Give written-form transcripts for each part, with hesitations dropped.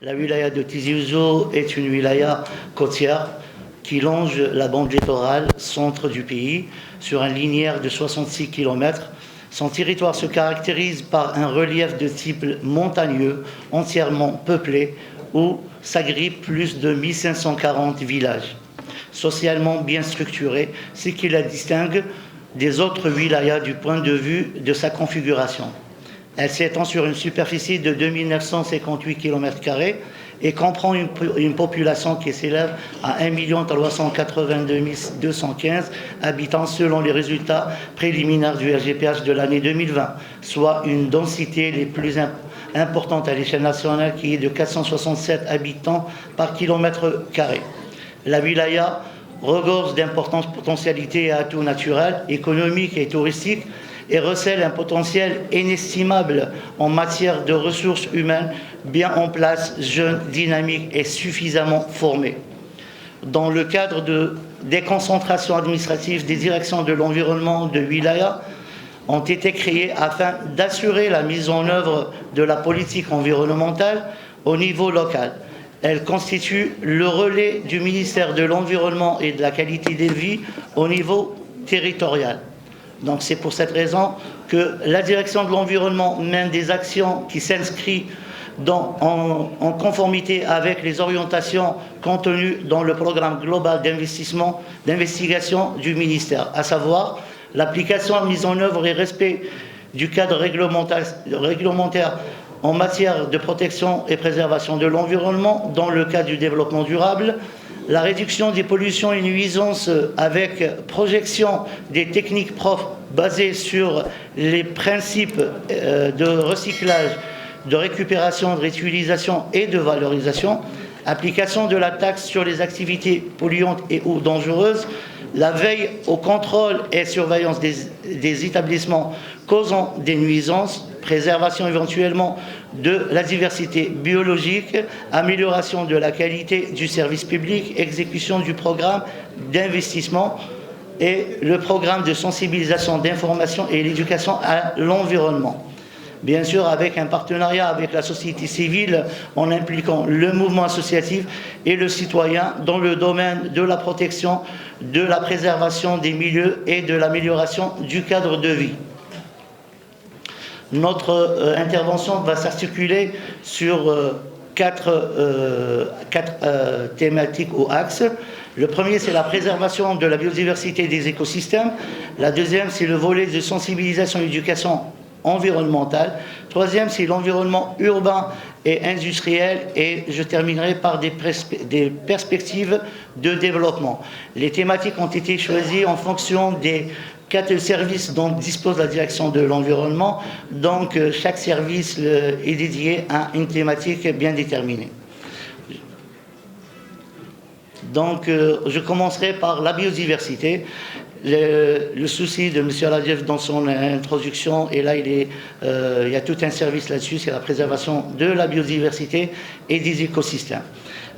La wilaya de Tizi Ouzou est une wilaya côtière qui longe la bande littorale centre du pays sur un linéaire de 66 km. Son territoire se caractérise par un relief de type montagneux entièrement peuplé où s'agrippent plus de 1540 villages. Socialement bien structuré, ce qui la distingue des autres wilayas du point de vue de sa configuration. Elle s'étend sur une superficie de 2958 km² et comprend une population qui s'élève à 1 382 215 habitants selon les résultats préliminaires du RGPH de l'année 2020, soit une densité les plus importante à l'échelle nationale qui est de 467 habitants par km². La wilaya regorge d'importantes potentialités et atouts naturels, économiques et touristiques et recèle un potentiel inestimable en matière de ressources humaines bien en place, jeunes, dynamiques et suffisamment formées. Dans le cadre de déconcentration administrative, des directions de l'environnement de wilaya ont été créées afin d'assurer la mise en œuvre de la politique environnementale au niveau local. Elle constitue le relais du ministère de l'Environnement et de la qualité de vie au niveau territorial. Donc c'est pour cette raison que la direction de l'environnement mène des actions qui s'inscrivent en conformité avec les orientations contenues dans le programme global d'investigation du ministère, à savoir l'application, mise en œuvre et respect du cadre réglementaire en matière de protection et préservation de l'environnement dans le cadre du développement durable, la réduction des pollutions et nuisances avec projection des techniques propres basées sur les principes de recyclage, de récupération, de réutilisation et de valorisation, application de la taxe sur les activités polluantes et ou dangereuses, la veille au contrôle et surveillance des établissements causant des nuisances, préservation éventuellement de la diversité biologique, amélioration de la qualité du service public, exécution du programme d'investissement et le programme de sensibilisation, d'information et l'éducation à l'environnement. Bien sûr, avec un partenariat avec la société civile en impliquant le mouvement associatif et le citoyen dans le domaine de la protection, de la préservation des milieux et de l'amélioration du cadre de vie. Notre intervention va s'articuler sur quatre thématiques ou axes. Le premier, c'est la préservation de la biodiversité des écosystèmes. La deuxième, c'est le volet de sensibilisation et d'éducation environnementale. Troisième, c'est l'environnement urbain et industriel. Et je terminerai par des perspectives de développement. Les thématiques ont été choisies en fonction des 4 services dont dispose la direction de l'environnement. Donc, chaque service est dédié à une thématique bien déterminée. Donc, je commencerai par la biodiversité. Le souci de M. Aladiev dans son introduction, et là il y a tout un service là-dessus, c'est la préservation de la biodiversité et des écosystèmes.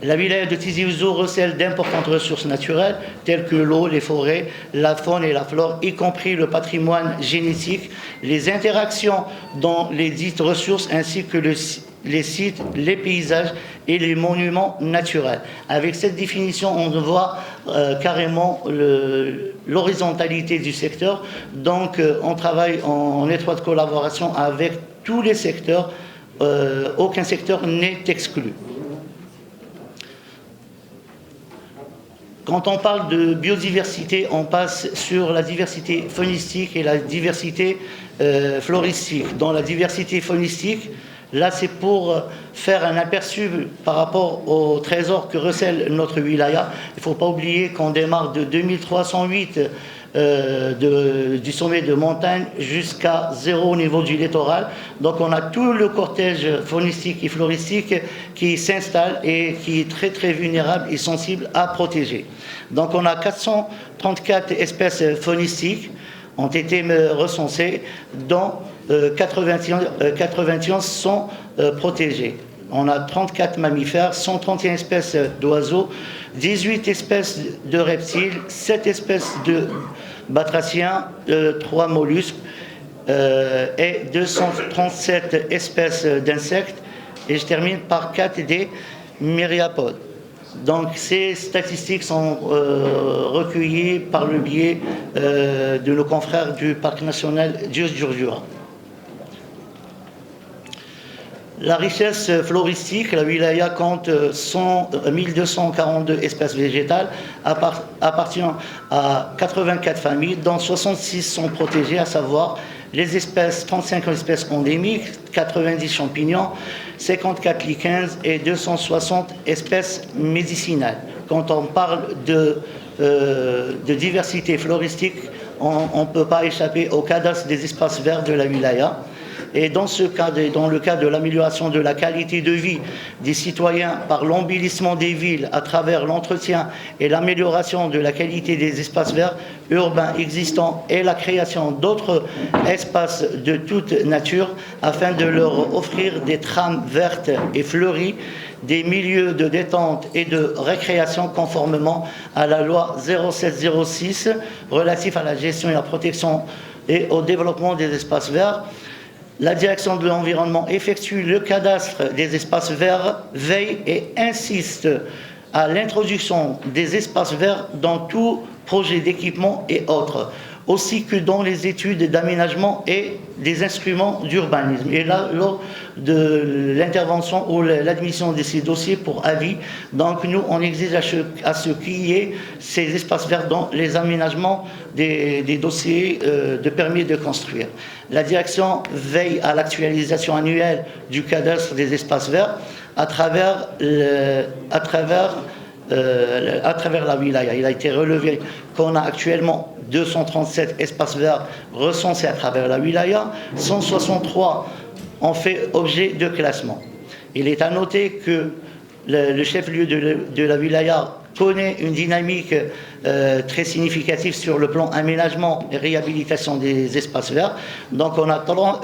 La wilaya de Tizi Ouzou recèle d'importantes ressources naturelles telles que l'eau, les forêts, la faune et la flore, y compris le patrimoine génétique, les interactions dans les dites ressources ainsi que les sites, les paysages et les monuments naturels. Avec cette définition, on voit carrément l'horizontalité du secteur. Donc, on travaille en étroite collaboration avec tous les secteurs. Aucun secteur n'est exclu. Quand on parle de biodiversité, on passe sur la diversité faunistique et la diversité floristique. Dans la diversité faunistique, là, c'est pour faire un aperçu par rapport au trésor que recèle notre wilaya. Il ne faut pas oublier qu'on démarre de 2308 du sommet de montagne jusqu'à 0 au niveau du littoral. Donc on a tout le cortège faunistique et floristique qui s'installe et qui est très très vulnérable et sensible à protéger. Donc on a 434 espèces faunistiques ont été recensées, dont 91 sont protégées. On a 34 mammifères, 131 espèces d'oiseaux, 18 espèces de reptiles, 7 espèces de batraciens, 3 mollusques et 237 espèces d'insectes Et je termine par 4D myriapodes. Donc ces statistiques sont recueillies par le biais de nos confrères du Parc national Dios-Djurdjura. La richesse floristique, la wilaya compte 1242 espèces végétales, appartient à 84 familles, dont 66 sont protégées, à savoir les espèces, 35 espèces endémiques, 90 champignons, 54 lichens et 260 espèces médicinales. Quand on parle de diversité floristique, on ne peut pas échapper au cadastre des espaces verts de la wilaya. Et dans ce cadre, et dans le cadre de l'amélioration de la qualité de vie des citoyens par l'embellissement des villes à travers l'entretien et l'amélioration de la qualité des espaces verts urbains existants et la création d'autres espaces de toute nature afin de leur offrir des trames vertes et fleuries, des milieux de détente et de récréation conformément à la loi 0706 relative à la gestion et la protection et au développement des espaces verts. La direction de l'environnement effectue le cadastre des espaces verts, veille et insiste à l'introduction des espaces verts dans tout projet d'équipement et autres, aussi que dans les études d'aménagement et des instruments d'urbanisme. Et là, lors de l'intervention ou l'admission de ces dossiers pour avis, donc nous, on exige à ce qu'il y ait ces espaces verts dans les aménagements des dossiers de permis de construire. La direction veille à l'actualisation annuelle du cadastre des espaces verts à travers la wilaya. Il a été relevé qu'on a actuellement 237 espaces verts recensés à travers la wilaya, 163 ont fait objet de classement. Il est à noter que le chef-lieu de la wilaya connaît une dynamique très significative sur le plan aménagement et réhabilitation des espaces verts. Donc on a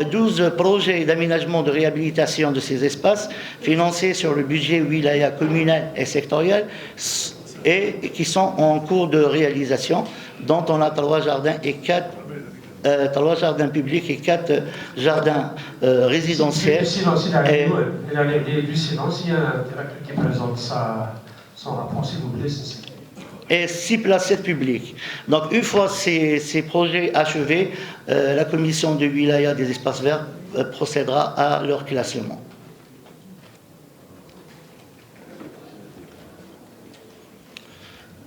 12 projets d'aménagement de réhabilitation de ces espaces financés sur le budget wilaya communal et sectoriel et qui sont en cours de réalisation, dont on a 3 jardins publics et 4 jardins résidentiels. Du silence, il y a un directeur qui présente son rapport, s'il vous plaît. Et 6 placettes publiques. Donc une fois ces projets achevés, la commission de wilaya des espaces verts procédera à leur classement.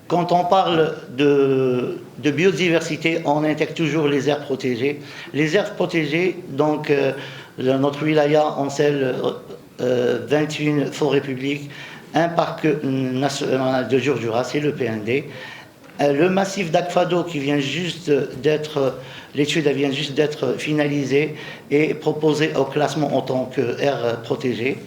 Quand on parle de biodiversité, on intègre toujours les aires protégées. Les aires protégées, donc notre wilaya encèle 21 forêts publiques, un parc national de Djurdjura, c'est le PND. Le massif d'Akfado qui vient juste d'être, l'étude vient juste d'être finalisée et proposée au classement en tant qu'aire protégée.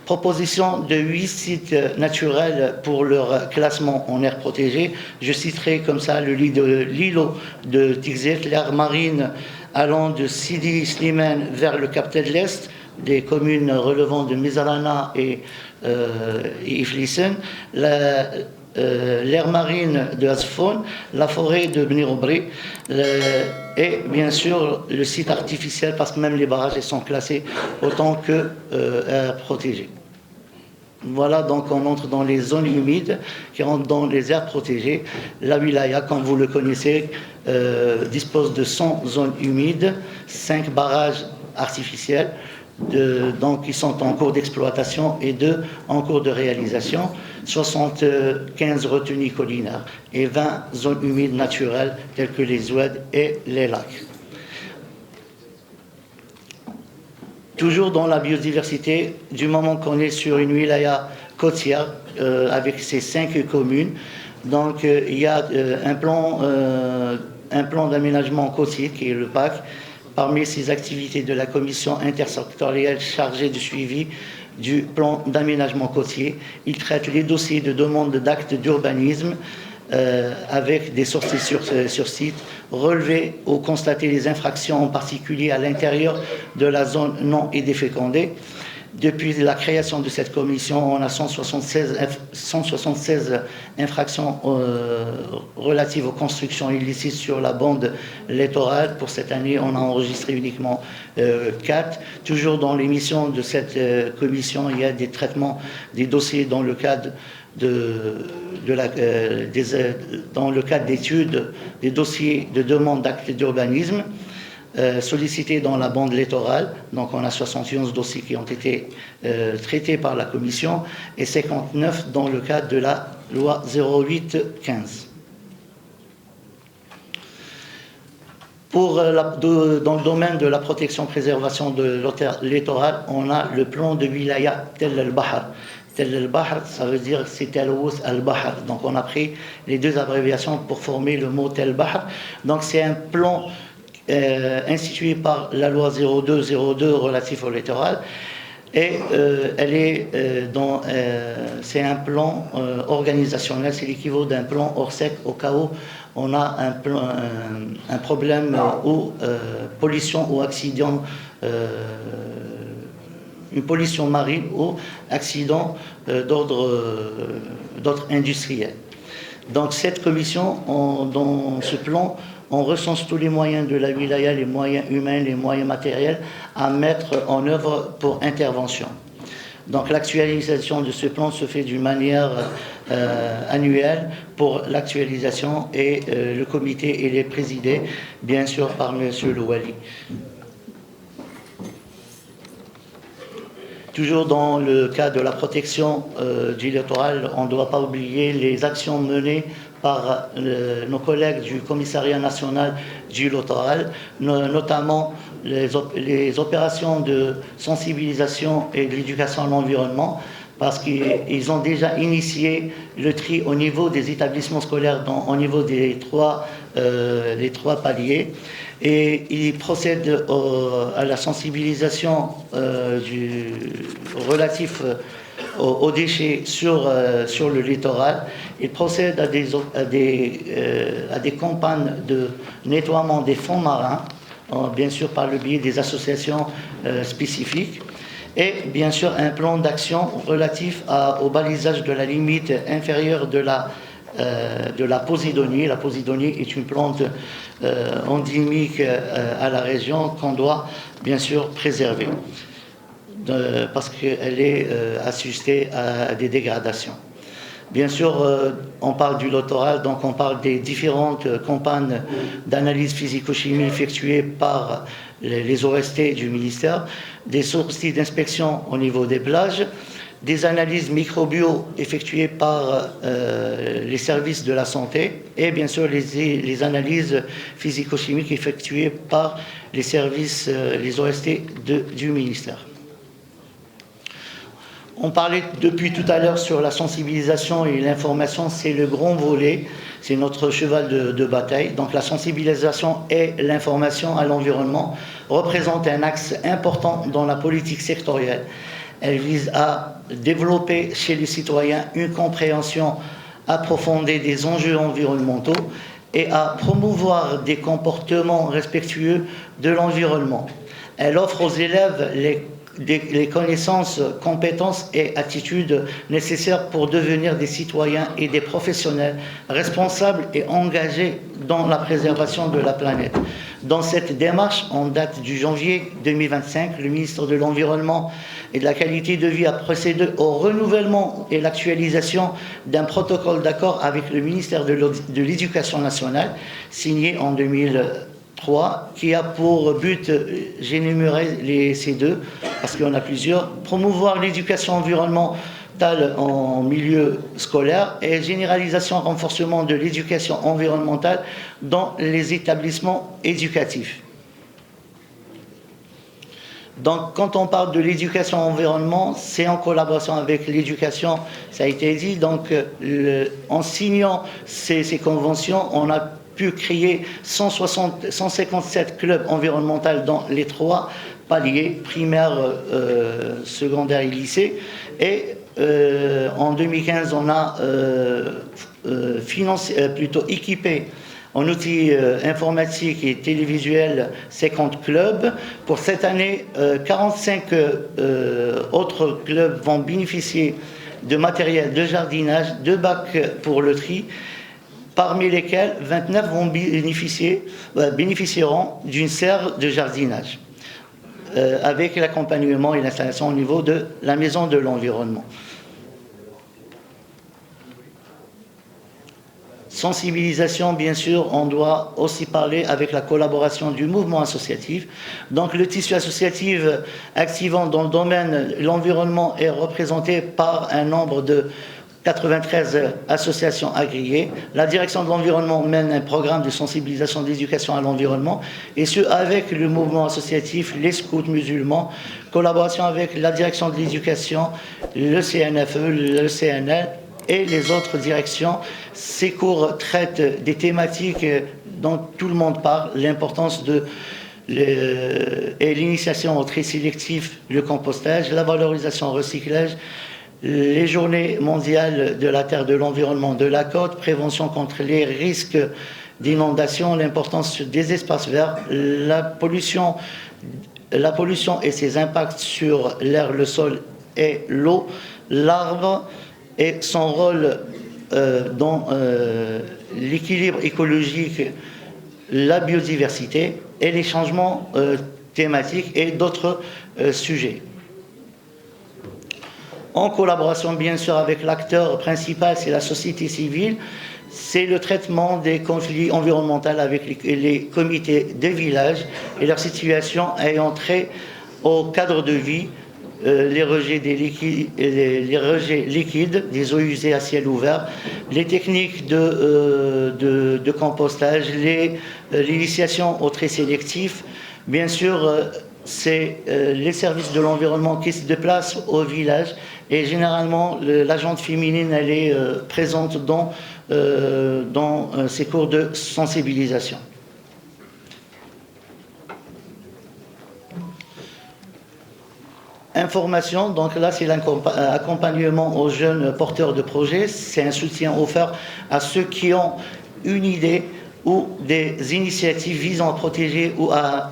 Proposition de 8 sites naturels pour leur classement en aire protégée. Je citerai comme ça l'îlot de Tigzet, l'aire marine allant de Sidi Slimane vers le Cap de l'Est, des communes relevant de Mizarana et Iflissen, l'aire marine de Azfoun, la forêt de Bnirobri et bien sûr le site artificiel, parce que même les barrages sont classés autant que protégés. Voilà, donc on entre dans les zones humides qui rentrent dans les aires protégées. La wilaya, comme vous le connaissez, dispose de 100 zones humides, 5 barrages artificiels, donc qui sont en cours d'exploitation et 2 en cours de réalisation, 75 retenues collinaires et 20 zones humides naturelles telles que les oueds et les lacs. Toujours dans la biodiversité, du moment qu'on est sur une wilaya côtière avec ses 5 communes, donc il y a un plan d'aménagement côtier qui est le PAC. Parmi ces activités de la commission intersectorielle chargée du suivi du plan d'aménagement côtier, il traite les dossiers de demande d'actes d'urbanisme avec des sorties sur site, relever ou constater les infractions en particulier à l'intérieur de la zone non édéfécondée, Depuis la création de cette commission, on a 176 infractions relatives aux constructions illicites sur la bande littorale. Pour cette année, on a enregistré uniquement 4. Toujours dans l'émission de cette commission, il y a des traitements des dossiers dans le cadre dans le cadre d'études des dossiers de demande d'actes d'urbanisme sollicités dans la bande littorale. Donc on a 71 dossiers qui ont été traités par la commission et 59 dans le cadre de la loi 08-15. Dans le domaine de la protection-préservation de littoral, on a le plan de wilaya Tel al-Bahar. Tel al-Bahar, ça veut dire c'est Telous al-Bahar. Donc on a pris les deux abréviations pour former le mot Tel al-Bahar. Donc c'est un plan institué par la loi 0202 relatif au littoral. Et c'est un plan organisationnel, c'est l'équivalent d'un plan Orsec au cas où on a un problème ou pollution ou accident, une pollution marine ou accident d'ordre industriel. Donc cette commission, dans ce plan, on recense tous les moyens de la wilaya, les moyens humains, les moyens matériels à mettre en œuvre pour intervention. Donc l'actualisation de ce plan se fait d'une manière annuelle pour l'actualisation et le comité est présidé bien sûr par M. Louali. Toujours dans le cas de la protection du littoral, on ne doit pas oublier les actions menées par nos collègues du commissariat national du littoral, notamment les opérations de sensibilisation et de l'éducation à l'environnement, parce qu'ils ont déjà initié le tri au niveau des établissements scolaires, au niveau des trois paliers, et ils procèdent à la sensibilisation relatif aux déchets sur le littoral. Ils procèdent à des campagnes de nettoiement des fonds marins, bien sûr par le biais des associations spécifiques, et bien sûr un plan d'action relatif au balisage de la limite inférieure de la posidonie. La posidonie est une plante endémique à la région qu'on doit bien sûr préserver parce qu'elle est assustée à des dégradations. Bien sûr, on parle du littoral, donc on parle des différentes campagnes d'analyse physico-chimie effectuées par les OST du ministère, des sorties d'inspection au niveau des plages, des analyses microbio effectuées par les services de la santé et bien sûr les analyses physico-chimiques effectuées par les services, les OST du ministère. On parlait depuis tout à l'heure sur la sensibilisation et l'information, c'est le grand volet, c'est notre cheval de bataille. Donc la sensibilisation et l'information à l'environnement représentent un axe important dans la politique sectorielle. Elle vise à développer chez les citoyens une compréhension approfondie des enjeux environnementaux et à promouvoir des comportements respectueux de l'environnement. Elle offre aux élèves les connaissances, compétences et attitudes nécessaires pour devenir des citoyens et des professionnels responsables et engagés dans la préservation de la planète. Dans cette démarche, en date du janvier 2025, le ministre de l'Environnement et de la Qualité de vie a procédé au renouvellement et l'actualisation d'un protocole d'accord avec le ministère de l'Éducation nationale, signé en 2003, qui a pour but, j'ai énuméré ces deux, parce qu'il y en a plusieurs, promouvoir l'éducation environnementale en milieu scolaire et généralisation, renforcement de l'éducation environnementale dans les établissements éducatifs. Donc, quand on parle de l'éducation environnement, c'est en collaboration avec l'éducation, ça a été dit. Donc, en signant ces conventions, on a pu créer 157 clubs environnementaux dans les 3 paliers, primaire, secondaire et lycée. Et en 2015, on a équipé En outils informatiques et télévisuels, 50 clubs. Pour cette année, 45 autres clubs vont bénéficier de matériel de jardinage, de bacs pour le tri, parmi lesquels 29 bénéficieront d'une serre de jardinage, avec l'accompagnement et l'installation au niveau de la maison de l'environnement. Sensibilisation, bien sûr, on doit aussi parler avec la collaboration du mouvement associatif. Donc le tissu associatif activant dans le domaine de l'environnement est représenté par un nombre de 93 associations agréées. La direction de l'environnement mène un programme de sensibilisation d'éducation à l'environnement, et ce avec le mouvement associatif, les scouts musulmans, collaboration avec la direction de l'éducation, le CNFE, le CNL, et les autres directions. Ces cours traitent des thématiques dont tout le monde parle, l'importance et l'initiation au tri sélectif, le compostage, la valorisation au recyclage, les journées mondiales de la terre, de l'environnement, de la côte, prévention contre les risques d'inondation, l'importance des espaces verts, la pollution et ses impacts sur l'air, le sol et l'eau, l'arbre et son rôle dans l'équilibre écologique, la biodiversité et les changements thématiques et d'autres sujets. En collaboration bien sûr avec l'acteur principal, c'est la société civile, c'est le traitement des conflits environnementaux avec les comités de village et leur situation ayant trait au cadre de vie, les rejets liquides, des eaux usées à ciel ouvert, les techniques de compostage, l'initiation au tri sélectif. Bien sûr, c'est les services de l'environnement qui se déplacent au village, et généralement l'agente féminine elle est présente dans ces cours de sensibilisation. Information, donc là c'est l'accompagnement aux jeunes porteurs de projets, c'est un soutien offert à ceux qui ont une idée ou des initiatives visant à protéger ou à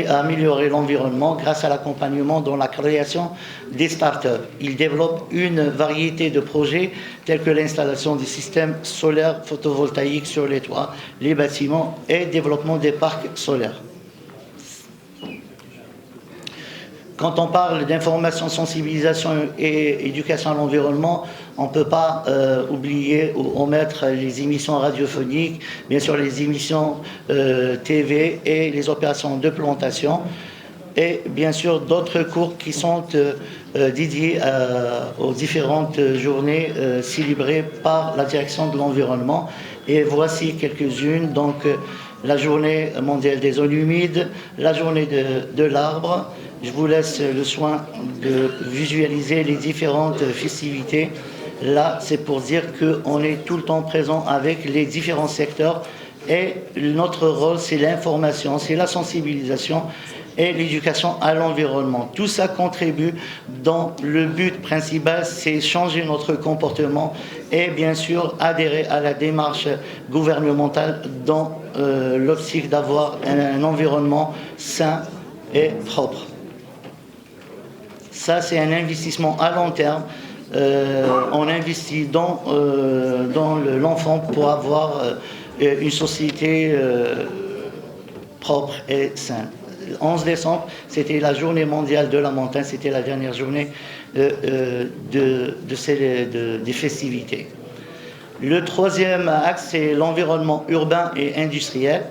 améliorer l'environnement grâce à l'accompagnement dans la création des startups. Ils développent une variété de projets tels que l'installation des systèmes solaires photovoltaïques sur les toits, les bâtiments et développement des parcs solaires. Quand on parle d'information, sensibilisation et éducation à l'environnement, on ne peut pas oublier ou omettre les émissions radiophoniques, bien sûr les émissions TV et les opérations de plantation, et bien sûr d'autres cours qui sont dédiés aux différentes journées célébrées par la direction de l'environnement. Et voici quelques-unes, donc la journée mondiale des zones humides, la journée de l'arbre. Je vous laisse le soin de visualiser les différentes festivités. Là, c'est pour dire qu'on est tout le temps présent avec les différents secteurs, et notre rôle, c'est l'information, c'est la sensibilisation et l'éducation à l'environnement. Tout ça contribue dans le but principal, c'est changer notre comportement et bien sûr adhérer à la démarche gouvernementale dans l'optique d'avoir un environnement sain et propre. Ça, c'est un investissement à long terme. On investit dans l'enfant pour avoir une société propre et saine. Le 11 décembre, c'était la journée mondiale de la montagne, c'était la dernière journée des festivités. Le troisième axe, c'est l'environnement urbain et industriel.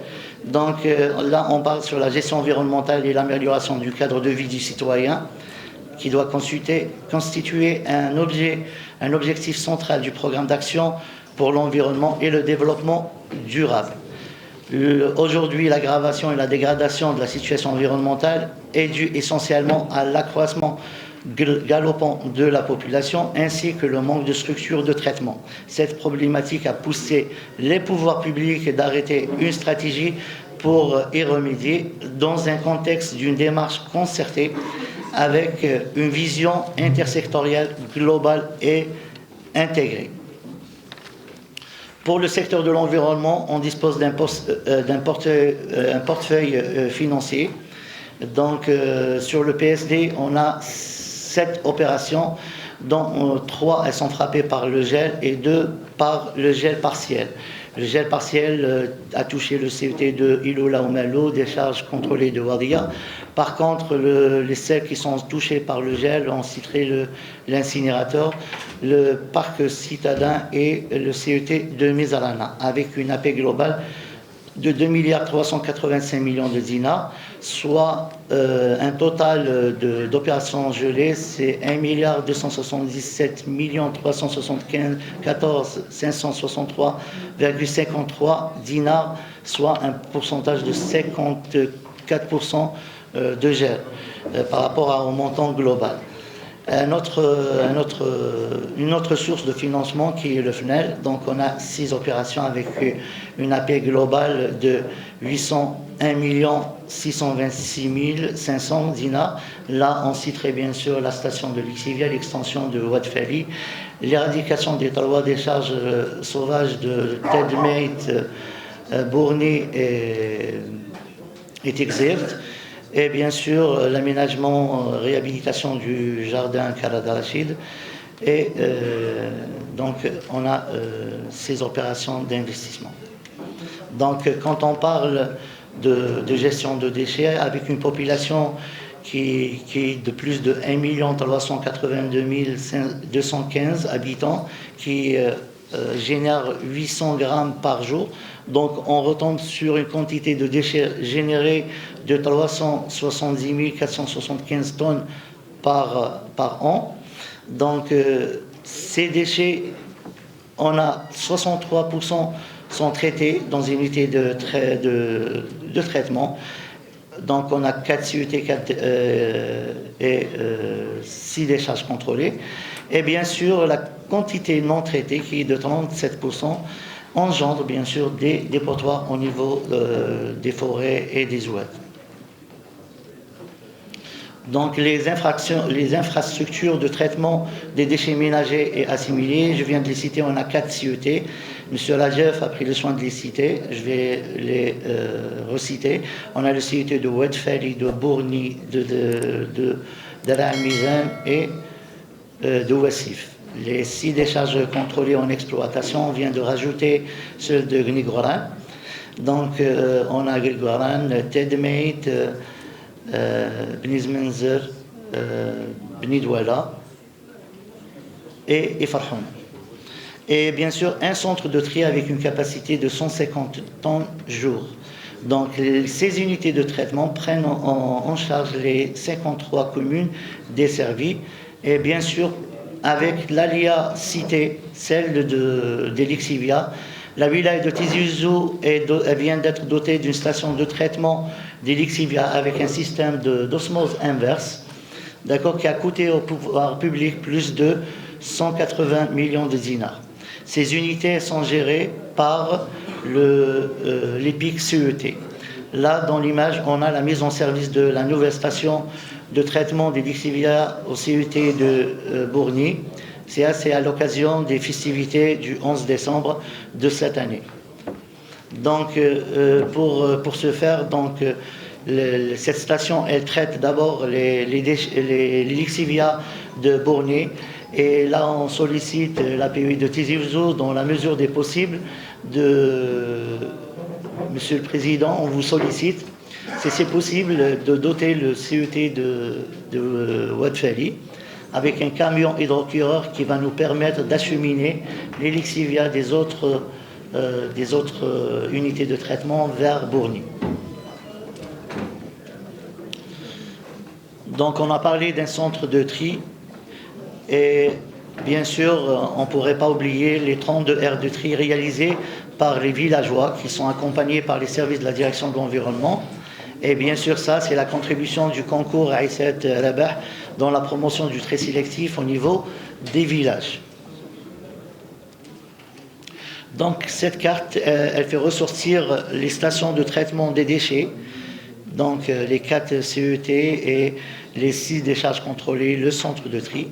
Donc là, on parle sur la gestion environnementale et l'amélioration du cadre de vie du citoyen, qui doit constituer un objectif central du programme d'action pour l'environnement et le développement durable. Aujourd'hui, l'aggravation et la dégradation de la situation environnementale est due essentiellement à l'accroissement galopant de la population ainsi que le manque de structures de traitement. Cette problématique a poussé les pouvoirs publics d'arrêter une stratégie pour y remédier dans un contexte d'une démarche concertée avec une vision intersectorielle, globale et intégrée. Pour le secteur de l'environnement, on dispose d'un portefeuille financier. Donc, sur le PSD, on a 7 opérations, dont 3 elles sont frappées par le gel et 2 par le gel partiel. Le gel partiel a touché le CET de Iloula Oumalo, des charges contrôlées de Wadia. Par contre, les celles qui sont touchées par le gel, on citerait l'incinérateur, le parc citadin et le CET de Mizarana, avec une AP globale de 2,385 milliards de dinars, soit un total d'opérations gelées, c'est 1,277 374 563,53 dinars, soit un pourcentage de 54% de gel par rapport au montant global. Une autre source de financement qui est le FNEL. Donc on a 6 opérations avec une AP globale de 801 626 500 dinars. Là, on citerait bien sûr la station de Lixivia, l'extension de Ouad Fali, l'éradication des talois des charges sauvages de Tedmate, Bourni et Texert. Et bien sûr, l'aménagement, réhabilitation du jardin Khaled Rachid. Et donc, on a ces opérations d'investissement. Donc, quand on parle de gestion de déchets, avec une population qui est de plus de 1 382 215 habitants, qui génère 800 grammes par jour. Donc, on retombe sur une quantité de déchets générés de 370 475 tonnes par an. Donc, ces déchets, on a 63% sont traités dans une unité de traitement. Donc, on a 4 CUT et 6 décharges contrôlées. Et bien sûr, la quantité non traitée, qui est de 37%, engendre bien sûr des dépotoirs au niveau des forêts et des oueds. Donc les infrastructures de traitement des déchets ménagers et assimilés, je viens de les citer, on a 4 CET. Monsieur Lajef a pris le soin de les citer, je vais les reciter. On a le CET de Oued Fali, de Bourni, de Mizan et de Wassif. Les 6 décharges contrôlées en exploitation, on vient de rajouter celle de Gnigoran. Donc on a Gnigoran, Tedmate, Bnizmenzer, Bnidwala et Farhoun. Et bien sûr, un centre de tri avec une capacité de 150 tonnes jour. Donc, ces unités de traitement prennent en charge les 53 communes desservies. Et bien sûr, avec l'ALIA citée, celle d'Elixivia, la wilaya de Tizi Ouzou vient d'être dotée d'une station de traitement d'Elixivia avec un système d'osmose inverse, d'accord, qui a coûté au pouvoir public plus de 180 millions de dinars. Ces unités sont gérées par l'EPIC CET. Là, dans l'image, on a la mise en service de la nouvelle station de traitement d'Elixivia au CET de Bourni. C'est à l'occasion des festivités du 11 décembre de cette année. Donc, pour ce faire, donc, cette station, elle traite d'abord l'Elixivia de Bourni. Et là, on sollicite l'API de Tizi Ouzou dans la mesure des possibles. Monsieur le Président, on vous sollicite, si c'est possible, de doter le CET de Oued Fali avec un camion hydrocureur qui va nous permettre d'acheminer l'Elixivia des autres unités de traitement vers Bourni. Donc, on a parlé d'un centre de tri. Et bien sûr, on ne pourrait pas oublier les 32 aires de tri réalisées par les villageois qui sont accompagnés par les services de la direction de l'environnement. Et bien sûr, ça, c'est la contribution du concours Aïsset Rabah dans la promotion du tri sélectif au niveau des villages. Donc, cette carte, elle fait ressortir les stations de traitement des déchets, donc les 4 CET et les 6 décharges contrôlées, le centre de tri.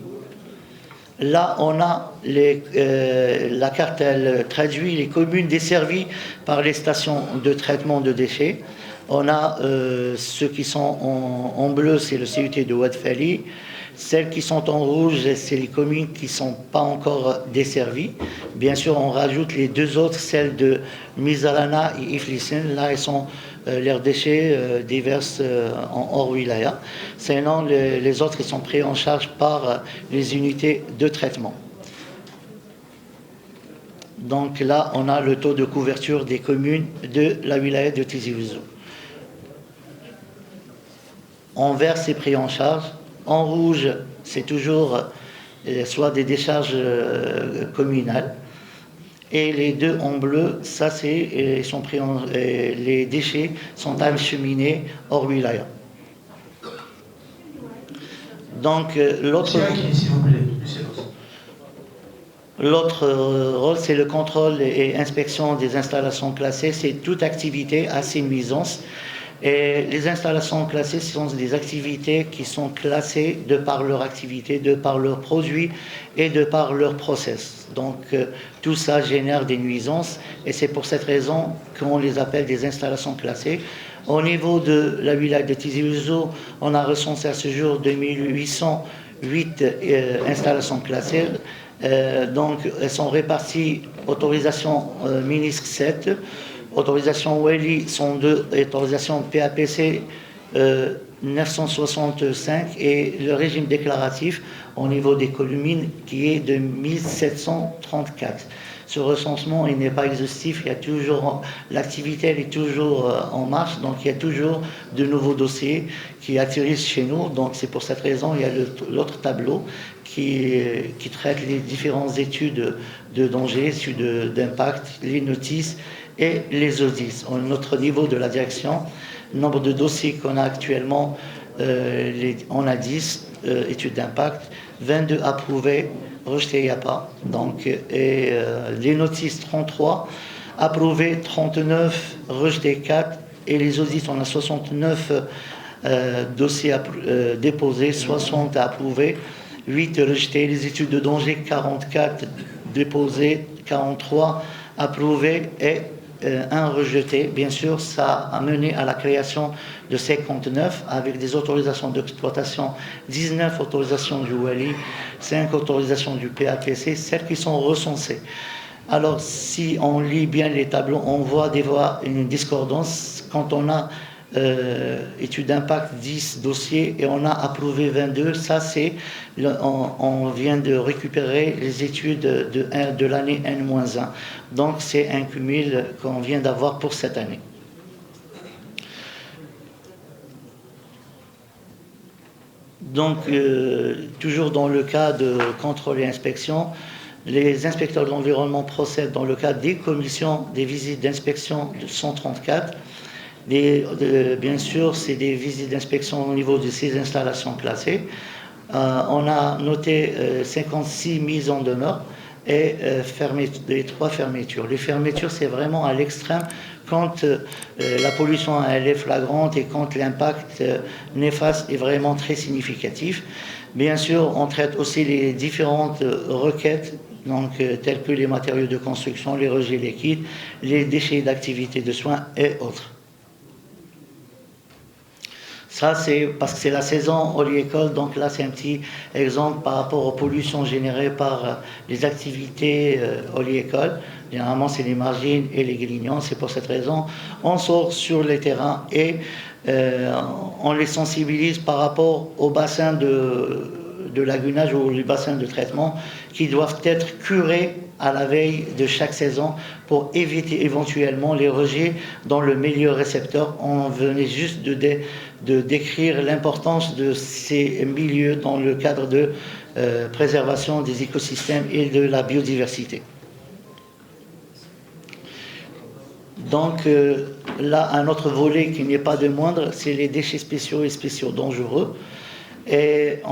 Là, on a la carte, elle traduit les communes desservies par les stations de traitement de déchets. On a ceux qui sont en bleu, c'est le CUT de Oued Fali. Celles qui sont en rouge, c'est les communes qui ne sont pas encore desservies. Bien sûr, on rajoute les deux autres, celles de Mizarana et Iflissine. Là, leurs déchets déversent en hors wilaya. Sinon, les autres, ils sont pris en charge par les unités de traitement. Donc là, on a le taux de couverture des communes de la wilaya de Tizi Ouzou. En vert, c'est pris en charge. En rouge, c'est toujours soit des décharges communales. Et les deux en bleu, ça c'est les déchets sont acheminés hors wilaya. Donc l'autre rôle, c'est le contrôle et inspection des installations classées. C'est toute activité à ces nuisances. Et les installations classées sont des activités qui sont classées de par leur activité, de par leurs produits et de par leur process. Donc tout ça génère des nuisances et c'est pour cette raison qu'on les appelle des installations classées. Au niveau de la wilaya de Tizi Ouzou, on a recensé à ce jour 2808 installations classées. Donc elles sont réparties autorisation MINISC 7, autorisation WELI 102 et autorisation PAPC 965 et le régime déclaratif au niveau des communes qui est de 1734. Ce recensement il n'est pas exhaustif, l'activité elle est toujours en marche, donc il y a toujours de nouveaux dossiers qui atterrissent chez nous. Donc c'est pour cette raison il y a l'autre tableau qui traite les différentes études de danger, études d'impact, les notices et les audits. Notre niveau de la direction, nombre de dossiers qu'on a actuellement, on a 10 études d'impact, 22 approuvées, rejetées il n'y a pas. Donc, les notices 33, approuvées 39, rejetées 4, et les audits, on a 69 dossiers déposés, 60 approuvés, 8 rejetés, les études de danger 44 déposées, 43 approuvées et un rejeté. Bien sûr, ça a mené à la création de 59 avec des autorisations d'exploitation, 19 autorisations du WALI, 5 autorisations du PAPC, celles qui sont recensées. Alors, si on lit bien les tableaux, on voit une discordance quand on a étude d'impact 10 dossiers et on a approuvé 22. Ça, on vient de récupérer les études de l'année N-1. Donc, c'est un cumul qu'on vient d'avoir pour cette année. Donc, toujours dans le cas de contrôle et inspection, les inspecteurs de l'environnement procèdent dans le cadre des commissions des visites d'inspection de 134. Bien sûr, c'est des visites d'inspection au niveau de ces installations classées. On a noté 56 mises en demeure et 3 fermetures. Les fermetures, c'est vraiment à l'extrême quand la pollution elle est flagrante et quand l'impact néfaste est vraiment très significatif. Bien sûr, on traite aussi les différentes requêtes, donc telles que les matériaux de construction, les rejets liquides, les déchets d'activité de soins et autres. Ça, c'est parce que c'est la saison oléicole, donc là, c'est un petit exemple par rapport aux pollutions générées par les activités oléicoles. Généralement, c'est les margines et les grignons. C'est pour cette raison on sort sur les terrains et on les sensibilise par rapport aux bassins de lagunage ou les bassins de traitement qui doivent être curés à la veille de chaque saison pour éviter éventuellement les rejets dans le milieu récepteur. On venait juste de décrire l'importance de ces milieux dans le cadre de préservation des écosystèmes et de la biodiversité. Donc là, un autre volet qui n'est pas de moindre, c'est les déchets spéciaux et spéciaux dangereux. Et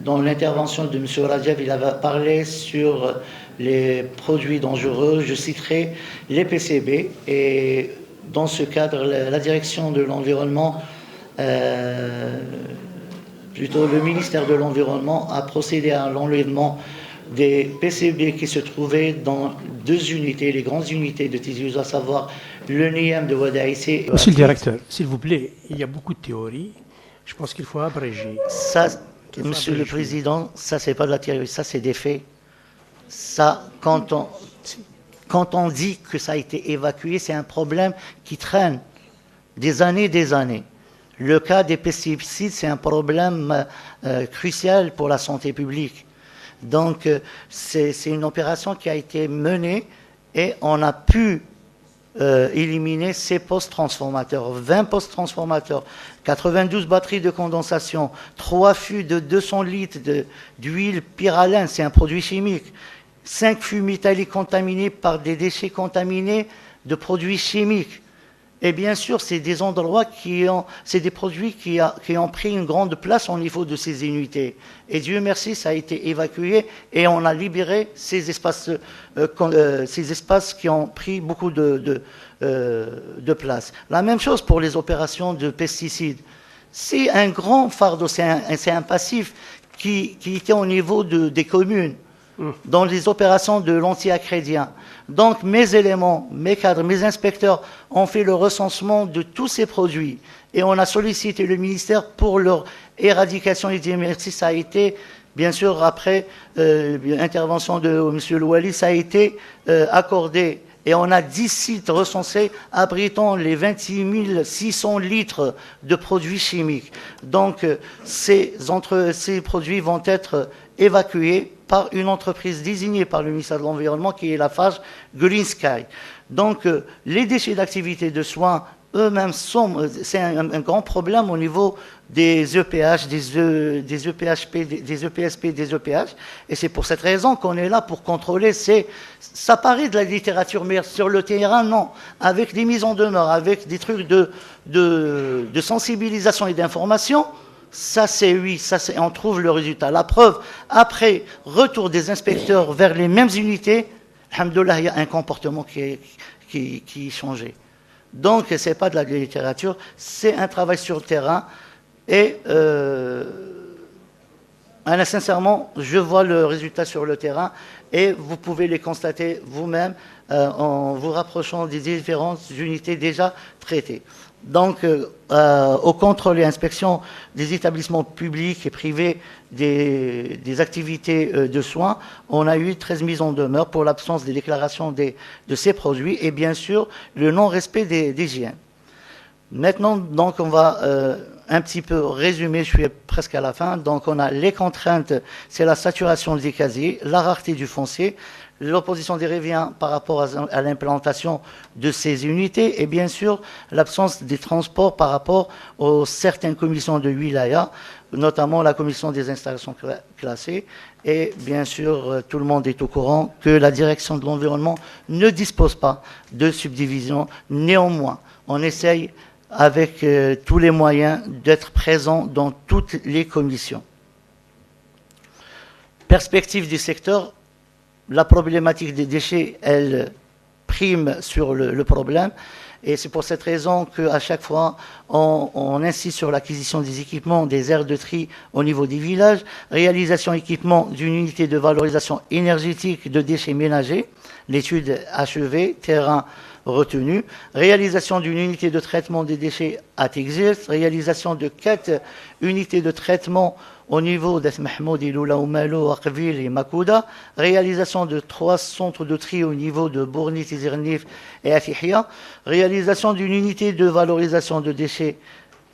dans l'intervention de M. Radjev, il avait parlé sur les produits dangereux. Je citerai les PCB. Et dans ce cadre, la direction de l'environnement plutôt le ministère de l'Environnement a procédé à l'enlèvement des PCB qui se trouvaient dans 2 unités, les grandes unités de Tizi Ouzou, à savoir le NIM de Ouadaïsé. Monsieur le directeur, s'il vous plaît, il y a beaucoup de théories. Je pense qu'il faut abréger. Ça, Monsieur le Président, ça c'est pas de la théorie, ça c'est des faits. Ça, quand on dit que ça a été évacué, c'est un problème qui traîne des années. Le cas des pesticides, c'est un problème crucial pour la santé publique. Donc, c'est une opération qui a été menée et on a pu éliminer ces postes transformateurs. 20 postes transformateurs, 92 batteries de condensation, 3 fûts de 200 litres d'huile pyralène, c'est un produit chimique, 5 fûts métalliques contaminés par des déchets contaminés de produits chimiques. Et bien sûr, c'est des endroits c'est des produits qui ont pris une grande place au niveau de ces unités. Et Dieu merci, ça a été évacué et on a libéré ces espaces qui ont pris beaucoup de place. La même chose pour les opérations de pesticides. C'est un grand fardeau, c'est un passif qui était au niveau des communes, dans les opérations de l'anti-accrédien. Donc mes éléments, mes cadres, mes inspecteurs ont fait le recensement de tous ces produits et on a sollicité le ministère pour leur éradication. Et Dieu merci, ça a été, bien sûr, après l'intervention de M. Louali, ça a été accordé. Et on a 10 sites recensés abritant les 26 600 litres de produits chimiques. Donc ces produits vont être évacués par une entreprise désignée par le ministère de l'Environnement qui est Lafarge Green Sky. Donc les déchets d'activité de soins eux-mêmes c'est un grand problème au niveau des EPH, des EPHP, des EPSP, des EPH. Et c'est pour cette raison qu'on est là pour contrôler. Ça paraît de la littérature, mais sur le terrain, non. Avec des mises en demeure, avec des trucs de sensibilisation et d'information, ça c'est oui, on trouve le résultat. La preuve, après retour des inspecteurs vers les mêmes unités, alhamdoulilah, il y a un comportement qui changé. Donc, ce n'est pas de la littérature, c'est un travail sur le terrain. Et sincèrement, je vois le résultat sur le terrain et vous pouvez les constater vous-même en vous rapprochant des différentes unités déjà traitées. Donc, au contrôle et inspection des établissements publics et privés des activités de soins, on a eu 13 mises en demeure pour l'absence des déclarations de ces produits et bien sûr le non-respect des hygiènes. Maintenant, donc, on va un petit peu résumer, je suis presque à la fin. Donc, on a les contraintes, c'est la saturation des casiers, la rareté du foncier, l'opposition des riverains par rapport à l'implantation de ces unités et bien sûr l'absence des transports par rapport aux certaines commissions de wilaya, notamment la commission des installations classées. Et bien sûr, tout le monde est au courant que la direction de l'environnement ne dispose pas de subdivision. Néanmoins, on essaye avec tous les moyens d'être présent dans toutes les commissions. Perspective du secteur, la problématique des déchets, elle prime sur le problème. Et c'est pour cette raison qu'à chaque fois, on insiste sur l'acquisition des équipements, des aires de tri au niveau des villages, réalisation équipement d'une unité de valorisation énergétique de déchets ménagers, l'étude achevée, terrain retenu, réalisation d'une unité de traitement des déchets à Texas, réalisation de 4 unités de traitement au niveau d'Es Mahmoudi, Lula Oumalo, Akvil et Makouda, réalisation de 3 centres de tri au niveau de Bourni, Tizirnif et Atihia, réalisation d'une unité de valorisation de déchets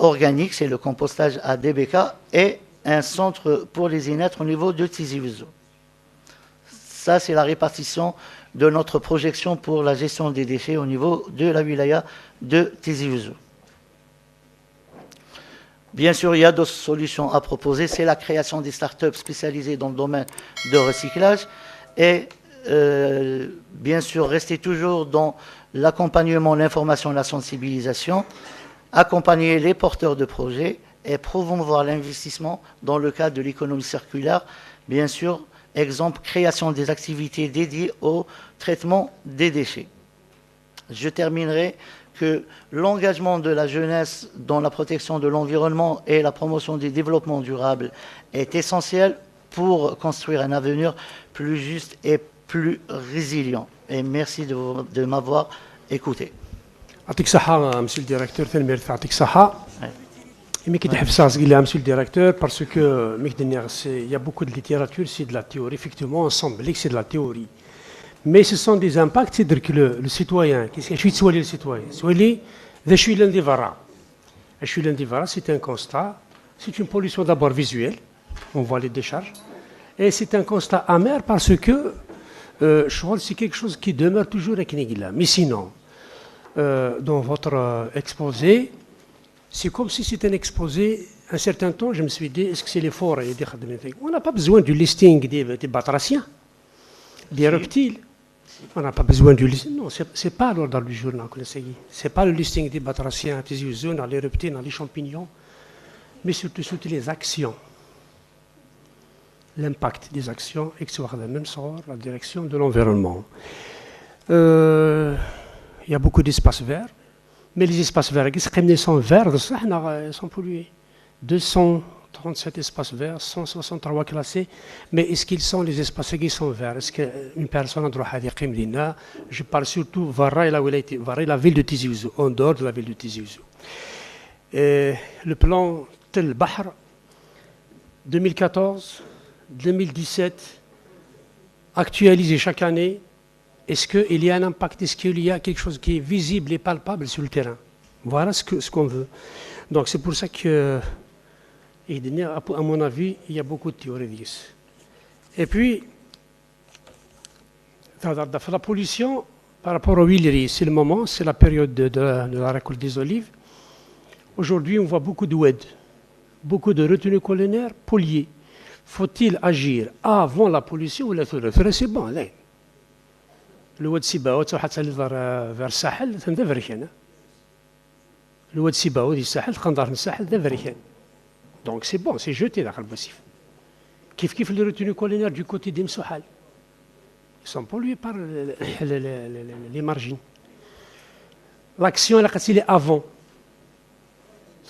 organiques, c'est le compostage à DBK, et un centre pour les inêtres au niveau de Tizi Ouzou. Ça, c'est la répartition de notre projection pour la gestion des déchets au niveau de la wilaya de Tizi Ouzou. Bien sûr, il y a d'autres solutions à proposer. C'est la création des startups spécialisées dans le domaine de recyclage et bien sûr, rester toujours dans l'accompagnement, l'information, la sensibilisation, accompagner les porteurs de projets et promouvoir l'investissement dans le cadre de l'économie circulaire. Bien sûr, exemple, création des activités dédiées au traitement des déchets. je terminerai que l'engagement de la jeunesse dans la protection de l'environnement et la promotion du développement durable est essentiel pour construire un avenir plus juste et plus résilient. Et merci de m'avoir écouté. يعطيك صحة مسيو الديريكتور ثاني ميرت يعطيك صحة. Mais qui تحب ça monsieur le directeur parce que il y a beaucoup de littérature, c'est de la théorie. Effectivement, on semble que c'est de la théorie. Mais ce sont des impacts, c'est-à-dire que le citoyen, qu'est-ce que je suis le citoyen? Je suis l'indivara. Je suis l'indivara, c'est un constat. C'est une pollution d'abord visuelle, on voit les décharges. Et c'est un constat amer parce que c'est quelque chose qui demeure toujours avec Nigila. Mais sinon, dans votre exposé, c'est comme si c'était un exposé. Un certain temps, je me suis dit, est-ce que c'est les forêts? On n'a pas besoin du listing des batraciens, des reptiles. On n'a pas besoin du listing. Non, ce n'est pas alors dans le journal qu'on essaye. Ce n'est pas le listing des batraciens, des usines, les reptiles, les champignons, mais surtout les actions. L'impact des actions et que ce soit la même sort, la direction de l'environnement. Il y a beaucoup d'espaces verts, mais les espaces verts, ils sont verts, ils sont pollués. 237 espaces verts, 163 classés, mais est-ce qu'ils sont les espaces qui sont verts? Est-ce qu'une personne a droit à dire Qimdina? Je parle surtout de la ville de Tizi Ouzou, en dehors de la ville de Tizi Ouzou. Le plan Tel Bahr 2014, 2017, actualisé chaque année. Est-ce qu'il y a un impact? Est-ce qu'il y a quelque chose qui est visible et palpable sur le terrain? Voilà ce qu'on veut. Donc c'est pour ça que, à mon avis, il y a beaucoup de théories. Et puis, la pollution, par rapport aux huileries, c'est le moment, c'est la période de la récolte des olives. Aujourd'hui, on voit beaucoup de WED, beaucoup de retenues collinaires polluées. Faut-il agir avant la pollution ou la faire? C'est bon, là. Le WED Sibaot, vers le Sahel, c'est un déverchen. Le WED Sibaot, du Sahel, le Sahel, déverchen. Donc c'est bon, c'est jeté dans le massif. Kif les retenues collinaires du côté d'Imsouhal. Ils sont pollués par les margines. L'action, elle est avant.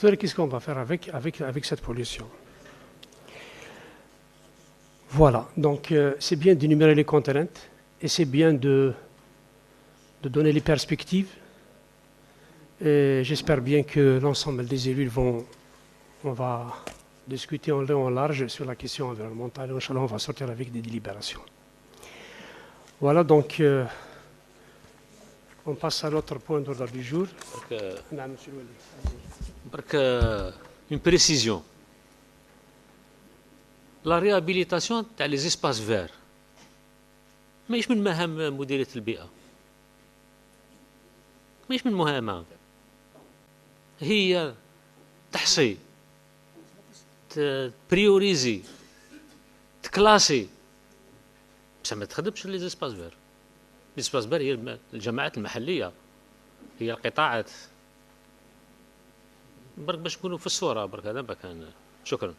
Qu'est-ce qu'on va faire avec cette pollution? Voilà, donc c'est bien d'énumérer les contraintes et c'est bien de donner les perspectives. Et j'espère bien que l'ensemble des élus on va discuter en long et en large sur la question environnementale. Inch'Allah, on va sortir avec des délibérations. Voilà, donc on passe à l'autre point d'ordre du jour. Une précision. La réhabilitation des espaces verts ماهيش من مهام مديرية البيئة، ماهيش من مهامها، هي تحصي تبريوريزي تكلاسي بس ما تخدمش لي زيسباس فير. ليسباس فير هي الجماعات المحلية، هي القطاعات. برك باش نكونوا في الصورة برك هذا كان. شكرا.